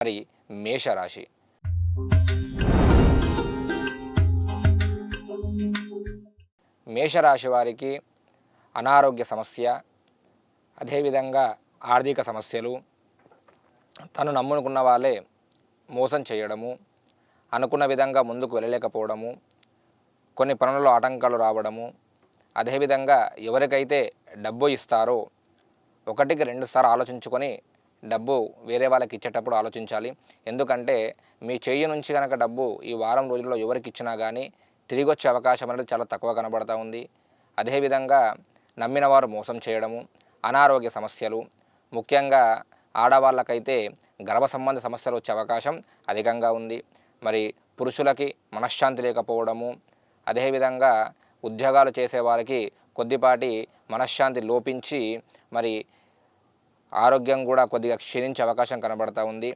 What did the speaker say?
మరి మేషరాశి. మేషరాశి వారికి అనారోగ్య సమస్య, అదేవిధంగా ఆర్థిక సమస్యలు, తను నమ్ముకున్న వాళ్ళే మోసం చేయడము, అనుకున్న విధంగా ముందుకు వెళ్ళలేకపోవడము, కొన్ని పనులలో ఆటంకాలు రావడము, అదేవిధంగా ఎవరికైతే డబ్బు ఇస్తారో ఒకటికి రెండు సార్లు ఆలోచించుకొని డబ్బు వేరే వాళ్ళకి ఇచ్చేటప్పుడు ఆలోచించాలి. ఎందుకంటే మీ చెయ్యి నుంచి కనుక డబ్బు ఈ వారం రోజుల్లో ఎవరికి ఇచ్చినా కానీ తిరిగి వచ్చే అవకాశం అనేది చాలా తక్కువ కనబడతా ఉంది. అదేవిధంగా నమ్మిన వారు మోసం చేయడము, అనారోగ్య సమస్యలు, ముఖ్యంగా ఆడవాళ్ళకైతే గర్భ సంబంధ సమస్యలు వచ్చే అవకాశం అధికంగా ఉంది. మరి పురుషులకి మనశ్శాంతి లేకపోవడము, అదేవిధంగా ఉద్యోగాలు చేసేవారికి కొద్దిపాటి మనశ్శాంతి లోపించి మరి ఆరోగ్యం కూడా కొద్దిగా క్షీణించే అవకాశం కనబడతా ఉంది.